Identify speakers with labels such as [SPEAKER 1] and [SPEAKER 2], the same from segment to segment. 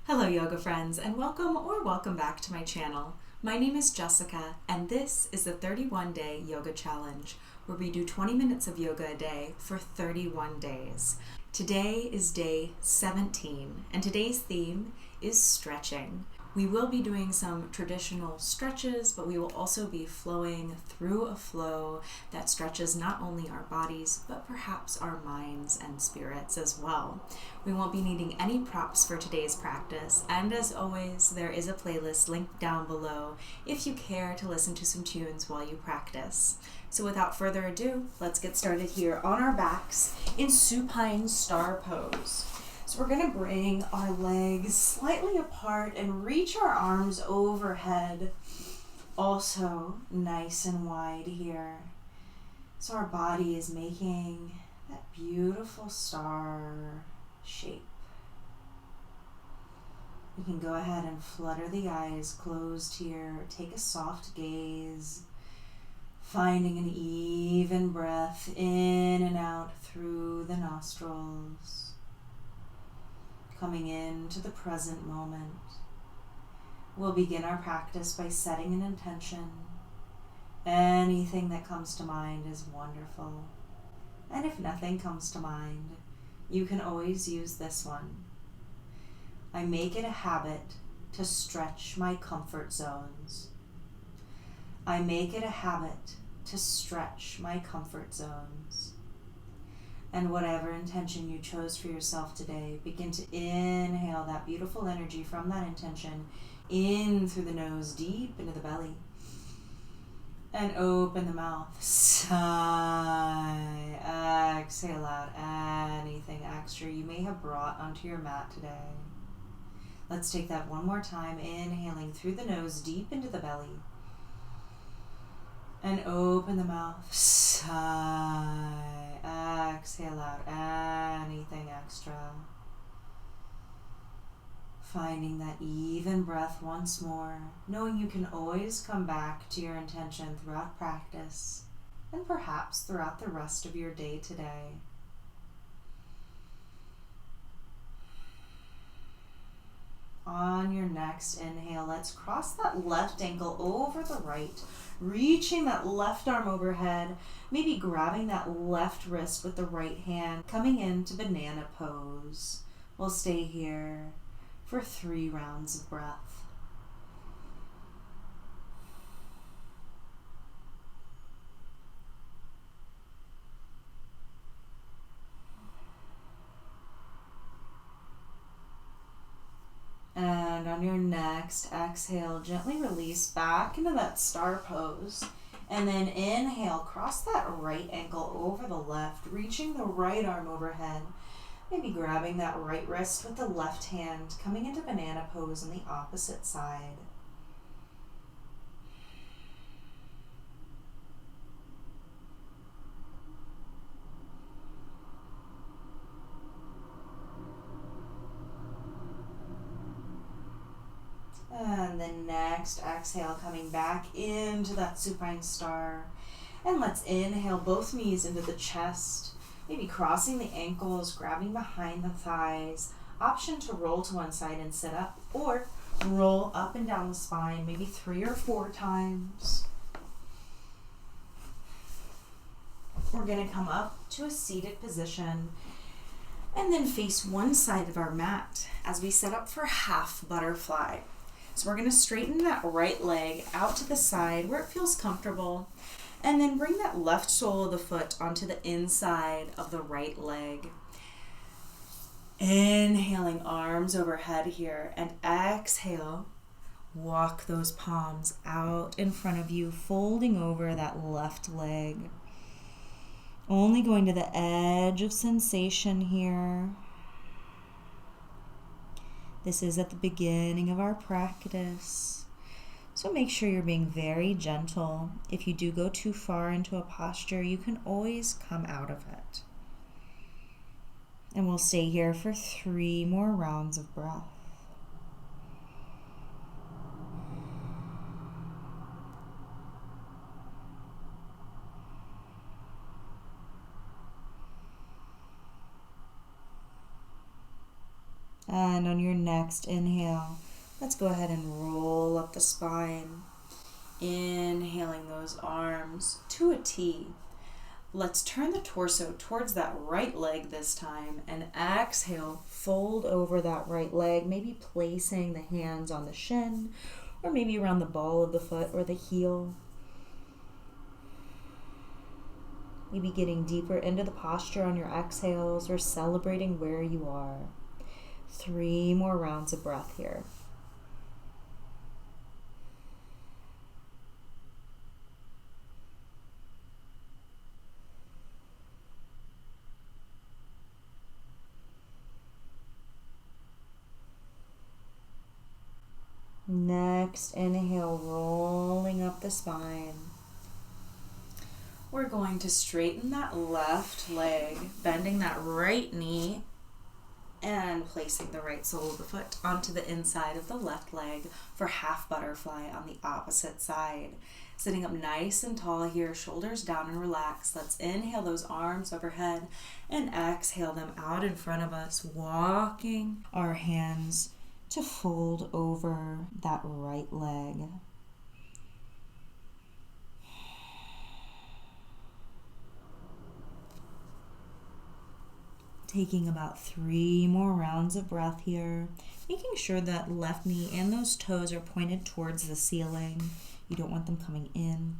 [SPEAKER 1] Hello yoga friends, and welcome back to my channel. My name is Jessica and this is the 31-day yoga challenge where we do 20 minutes of yoga a day for 31 days. Today is day 17 and today's theme is stretching. We will be doing some traditional stretches, but we will also be flowing through a flow that stretches not only our bodies, but perhaps our minds and spirits as well. We won't be needing any props for today's practice, and as always, there is a playlist linked down below if you care to listen to some tunes while you practice. So without further ado, let's get started here on our backs in supine star pose. So we're going to bring our legs slightly apart and reach our arms overhead, also nice and wide here. So our body is making that beautiful star shape. We can go ahead and flutter the eyes closed here. Take a soft gaze, finding an even breath in and out through the nostrils. Coming into the present moment. We'll begin our practice by setting an intention. Anything that comes to mind is wonderful. And if nothing comes to mind, you can always use this one. I make it a habit to stretch my comfort zones. I make it a habit to stretch my comfort zones. And whatever intention you chose for yourself today, begin to inhale that beautiful energy from that intention in through the nose, deep into the belly. And open the mouth. Sigh. Exhale out anything extra you may have brought onto your mat today. Let's take that one more time, inhaling through the nose, deep into the belly. And open the mouth. Sigh. Exhale out anything extra. Finding that even breath once more, knowing you can always come back to your intention throughout practice and perhaps throughout the rest of your day today. On your next inhale, let's cross that left ankle over the right, reaching that left arm overhead, maybe grabbing that left wrist with the right hand, coming into banana pose. We'll stay here for 3 rounds of breath. And on your next exhale, gently release back into that star pose. And then inhale, cross that right ankle over the left, reaching the right arm overhead. Maybe grabbing that right wrist with the left hand, coming into banana pose on the opposite side. And the next exhale, coming back into that supine star. And let's inhale both knees into the chest, maybe crossing the ankles, grabbing behind the thighs. Option to roll to one side and sit up, or roll up and down the spine, maybe 3 or 4 times. We're going to come up to a seated position and then face one side of our mat as we set up for half butterfly. So we're going to straighten that right leg out to the side where it feels comfortable, and then bring that left sole of the foot onto the inside of the right leg. Inhaling, arms overhead here, and exhale, walk those palms out in front of you, folding over that left leg. Only going to the edge of sensation here. This is at the beginning of our practice, so make sure you're being very gentle. If you do go too far into a posture, you can always come out of it. And we'll stay here for 3 more rounds of breath. And on your next inhale, let's go ahead and roll up the spine. Inhaling those arms to a T. Let's turn the torso towards that right leg this time and exhale, fold over that right leg, maybe placing the hands on the shin or maybe around the ball of the foot or the heel. Maybe getting deeper into the posture on your exhales or celebrating where you are. 3 more rounds of breath here. Next inhale, rolling up the spine. We're going to straighten that left leg, bending that right knee, and placing the right sole of the foot onto the inside of the left leg for half butterfly on the opposite side. Sitting up nice and tall here, shoulders down and relaxed. Let's inhale those arms overhead and exhale them out in front of us, walking our hands to fold over that right leg. Taking about 3 more rounds of breath here, making sure that left knee and those toes are pointed towards the ceiling. You don't want them coming in.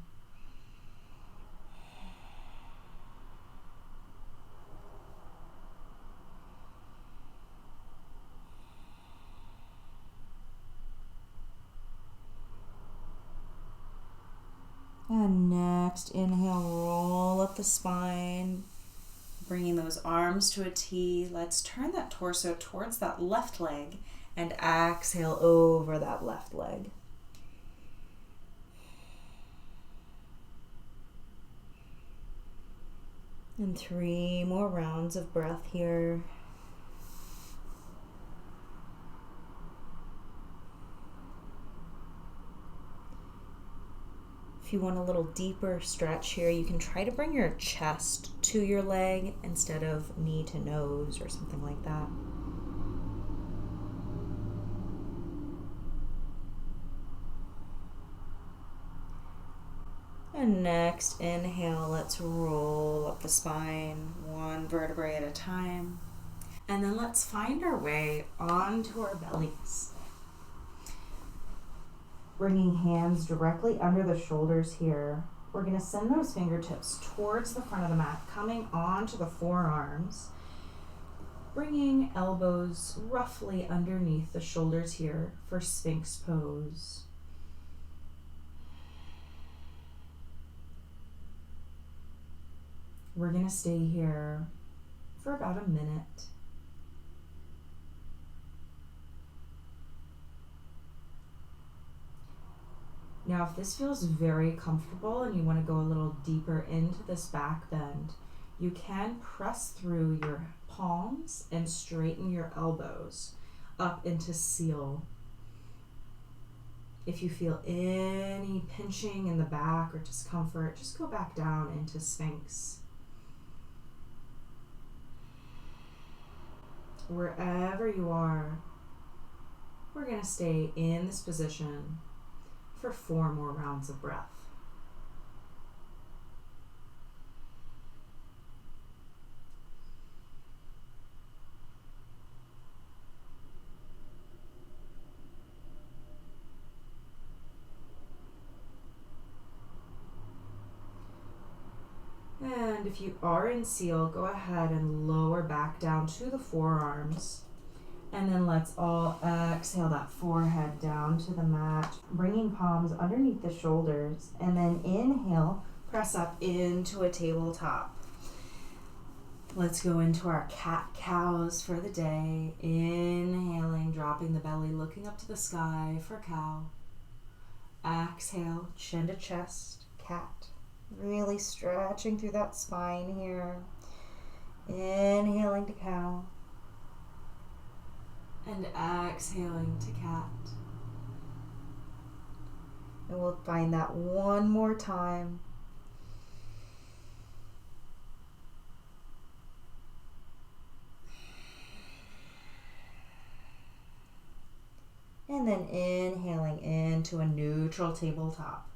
[SPEAKER 1] And next, inhale, roll up the spine, bringing those arms to a T. Let's turn that torso towards that left leg and exhale over that left leg. And 3 more rounds of breath here. If you want a little deeper stretch here, you can try to bring your chest to your leg instead of knee to nose or something like that. And next, inhale, let's roll up the spine, 1 vertebrae at a time. And then let's find our way onto our bellies. Bringing hands directly under the shoulders here. We're going to send those fingertips towards the front of the mat, coming onto the forearms. Bringing elbows roughly underneath the shoulders here for Sphinx pose. We're going to stay here for about a minute. Now, if this feels very comfortable and you want to go a little deeper into this back bend, you can press through your palms and straighten your elbows up into seal. If you feel any pinching in the back or discomfort, just go back down into Sphinx. Wherever you are, we're going to stay in this position for 4 more rounds of breath. And if you are in seal, go ahead and lower back down to the forearms. And then let's all exhale that forehead down to the mat, bringing palms underneath the shoulders. And then inhale, press up into a tabletop. Let's go into our cat-cows for the day. Inhaling, dropping the belly, looking up to the sky for cow. Exhale, chin to chest, cat. Really stretching through that spine here. Inhaling to cow. And exhaling to cat. And we'll find that one more time. And then inhaling into a neutral tabletop.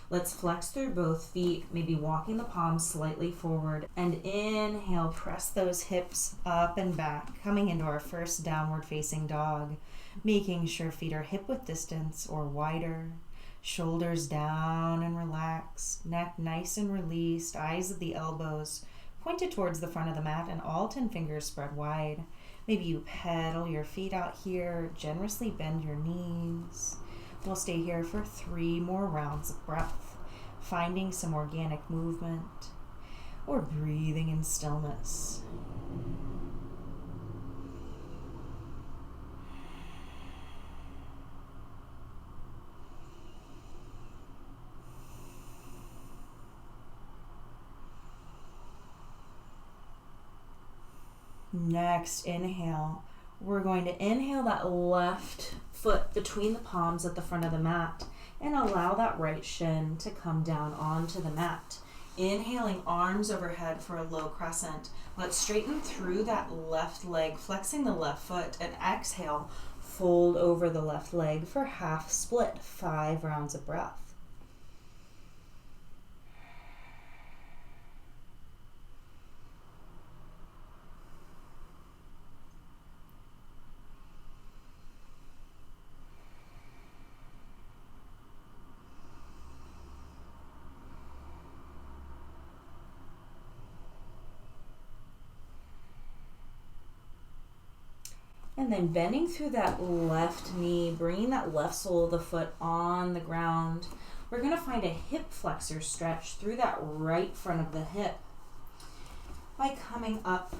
[SPEAKER 1] Let's flex through both feet, maybe walking the palms slightly forward. And inhale, press those hips up and back, coming into our first downward facing dog, making sure feet are hip width distance or wider. Shoulders down and relaxed, neck nice and released, eyes at the elbows, pointed towards the front of the mat, and all 10 fingers spread wide. Maybe you pedal your feet out here, generously bend your knees. We'll stay here for 3 more rounds of breath, finding some organic movement or breathing in stillness. Next, inhale. We're going to inhale that left foot between the palms at the front of the mat and allow that right shin to come down onto the mat. Inhaling, arms overhead for a low crescent. Let's straighten through that left leg, flexing the left foot, and exhale, fold over the left leg for half split, 5 rounds of breath. And then bending through that left knee, bringing that left sole of the foot on the ground. We're going to find a hip flexor stretch through that right front of the hip by coming up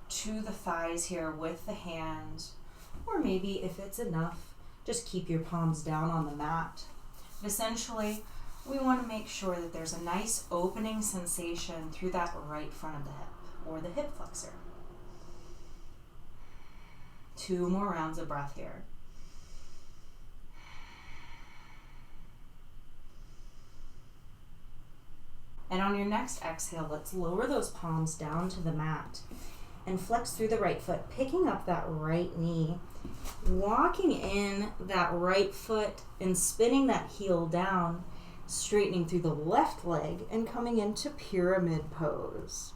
[SPEAKER 1] to the thighs here with the hands, or maybe if it's enough, just keep your palms down on the mat. But essentially, we want to make sure that there's a nice opening sensation through that right front of the hip or the hip flexor. 2 more rounds of breath here. And on your next exhale, let's lower those palms down to the mat and flex through the right foot, picking up that right knee, walking in that right foot and spinning that heel down, straightening through the left leg and coming into pyramid pose.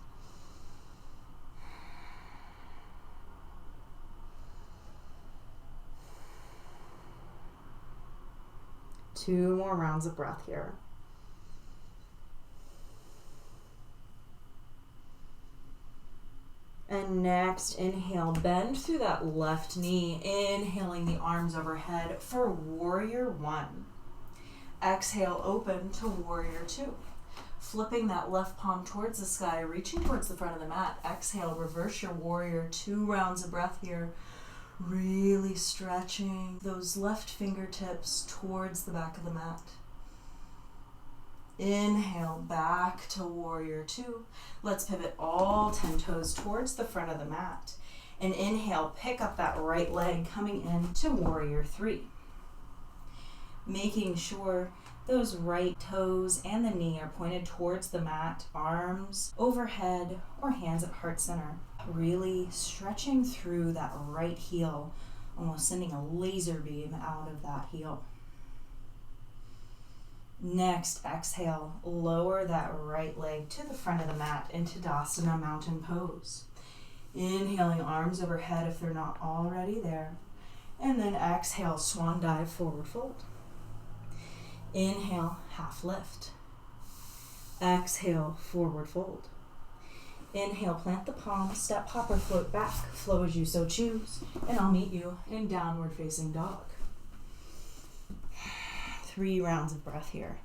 [SPEAKER 1] Two more rounds of breath here. And next, inhale, bend through that left knee, inhaling the arms overhead for warrior 1. Exhale, open to warrior 2. Flipping that left palm towards the sky, reaching towards the front of the mat. Exhale, reverse your warrior 2 rounds of breath here. Really stretching those left fingertips towards the back of the mat. Inhale, back to warrior 2. Let's pivot all 10 toes towards the front of the mat. And inhale, pick up that right leg coming into warrior 3. Making sure those right toes and the knee are pointed towards the mat, arms overhead or hands at heart center. Really stretching through that right heel, almost sending a laser beam out of that heel. Next, exhale, lower that right leg to the front of the mat into Tadasana mountain pose. Inhaling, arms overhead if they're not already there. And then exhale, swan dive, forward fold. Inhale, half lift. Exhale, forward fold. Inhale, plant the palms, step, hop, or float back. Flow as you so choose. And I'll meet you in downward facing dog. 3 rounds of breath here.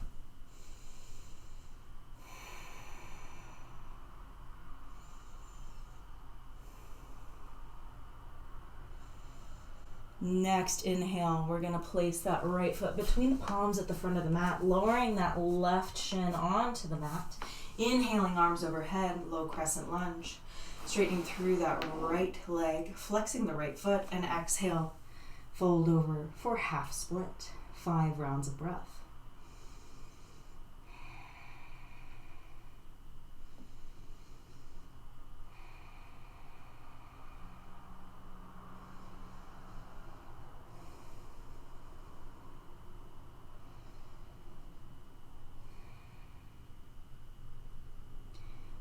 [SPEAKER 1] Next, inhale, we're going to place that right foot between the palms at the front of the mat, lowering that left shin onto the mat. Inhaling, arms overhead, low crescent lunge. Straightening through that right leg, flexing the right foot, and exhale, fold over for half split. 5 rounds of breath.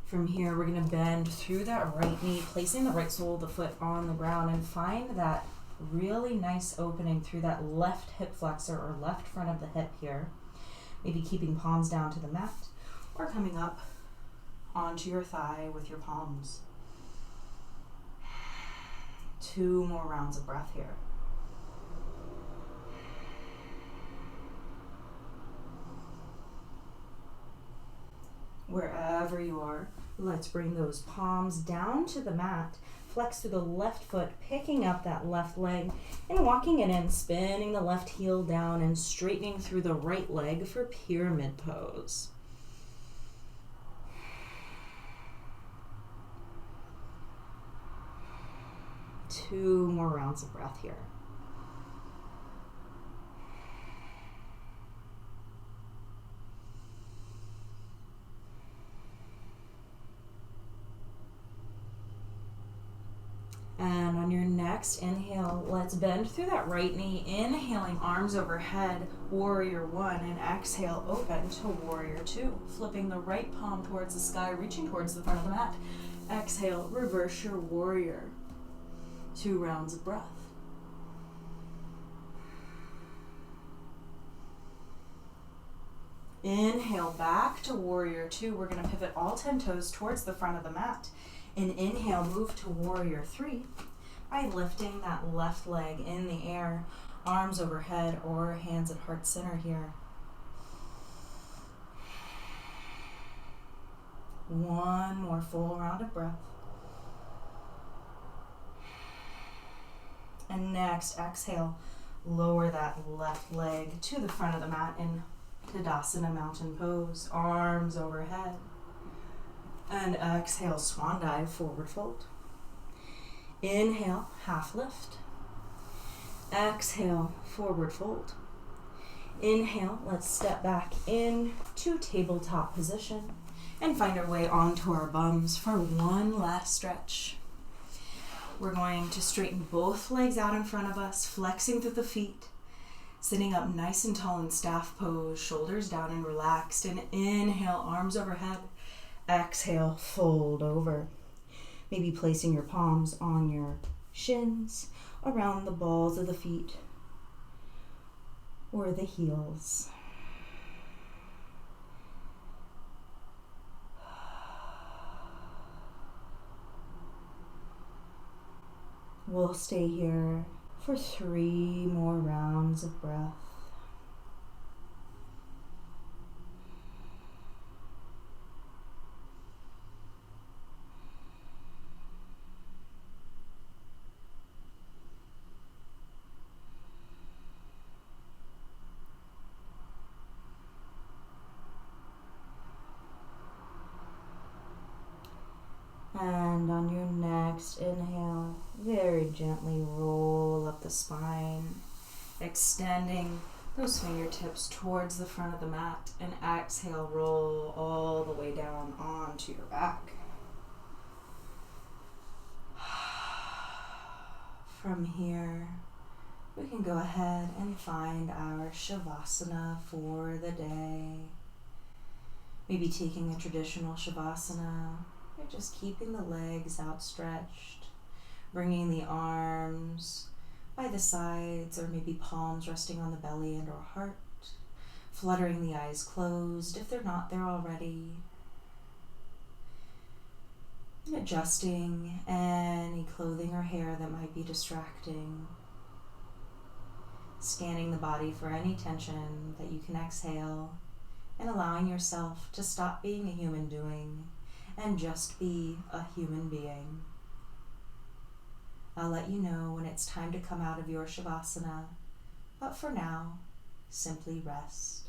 [SPEAKER 1] From here, we're going to bend through that right knee, placing the right sole of the foot on the ground, and find that really nice opening through that left hip flexor or left front of the hip here. Maybe keeping palms down to the mat or coming up onto your thigh with your palms. 2 more rounds of breath here. Wherever you are, let's bring those palms down to the mat. Flex through the left foot, picking up that left leg and walking it in, spinning the left heel down and straightening through the right leg for pyramid pose. Two more rounds of breath here. And on your next inhale, let's bend through that right knee, inhaling arms overhead, warrior 1, and exhale, open to warrior 2. Flipping the right palm towards the sky, reaching towards the front of the mat. Exhale, reverse your warrior. 2 rounds of breath. Inhale back to warrior 2. We're going to pivot all 10 toes towards the front of the mat. And inhale, move to warrior 3 by lifting that left leg in the air, arms overhead or hands at heart center here. 1 more full round of breath. And next, exhale, lower that left leg to the front of the mat in Tadasana mountain pose, arms overhead. And exhale, swan dive, forward fold. Inhale, half lift. Exhale, forward fold. Inhale, let's step back into tabletop position and find our way onto our bums for one last stretch. We're going to straighten both legs out in front of us, flexing through the feet, sitting up nice and tall in staff pose, shoulders down and relaxed. And inhale, arms overhead. Exhale, fold over. Maybe placing your palms on your shins, around the balls of the feet, or the heels. We'll stay here for 3 more rounds of breath. And on your next inhale, very gently roll up the spine, extending those fingertips towards the front of the mat, and exhale, roll all the way down onto your back. From here, we can go ahead and find our Shavasana for the day. Maybe taking a traditional Shavasana, or just keeping the legs outstretched, bringing the arms by the sides, or maybe palms resting on the belly and or heart, fluttering the eyes closed if they're not there already, and adjusting any clothing or hair that might be distracting, scanning the body for any tension that you can exhale, and allowing yourself to stop being a human doing and just be a human being. I'll let you know when it's time to come out of your Shavasana, but for now, simply rest.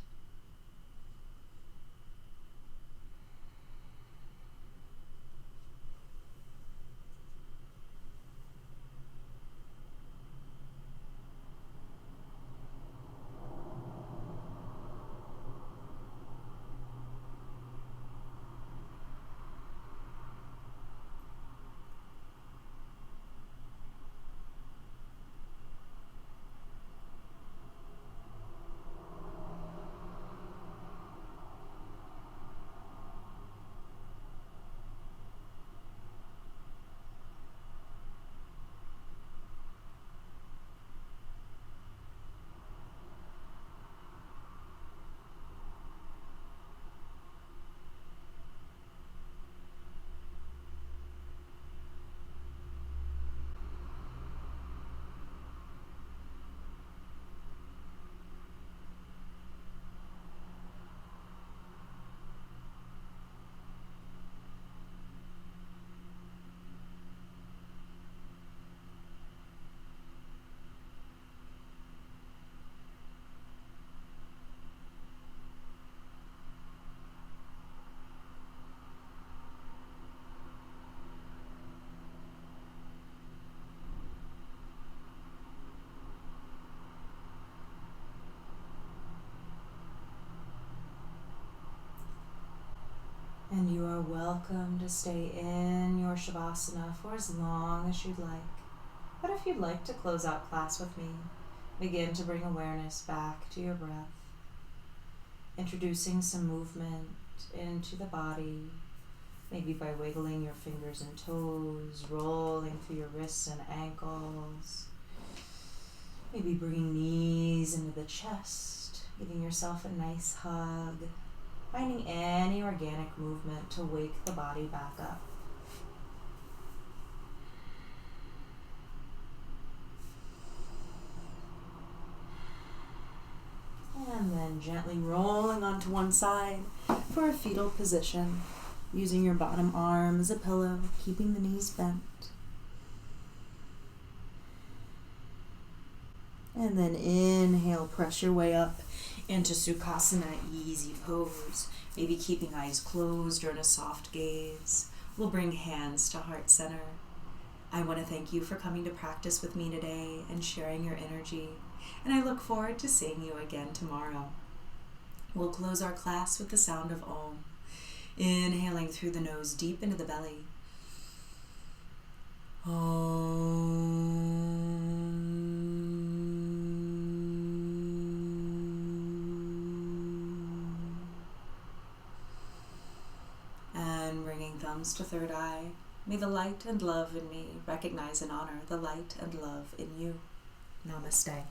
[SPEAKER 1] And you are welcome to stay in your Shavasana for as long as you'd like. But if you'd like to close out class with me, begin to bring awareness back to your breath, introducing some movement into the body, maybe by wiggling your fingers and toes, rolling through your wrists and ankles, maybe bringing knees into the chest, giving yourself a nice hug, finding any organic movement to wake the body back up. And then gently rolling onto one side for a fetal position, using your bottom arm as a pillow, keeping the knees bent. And then inhale, press your way up into Sukhasana, easy pose. Maybe keeping eyes closed or in a soft gaze. We'll bring hands to heart center. I want to thank you for coming to practice with me today and sharing your energy. And I look forward to seeing you again tomorrow. We'll close our class with the sound of Om. Inhaling through the nose deep into the belly. And bringing thumbs to third eye. May the light and love in me recognize and honor the light and love in you. Namaste.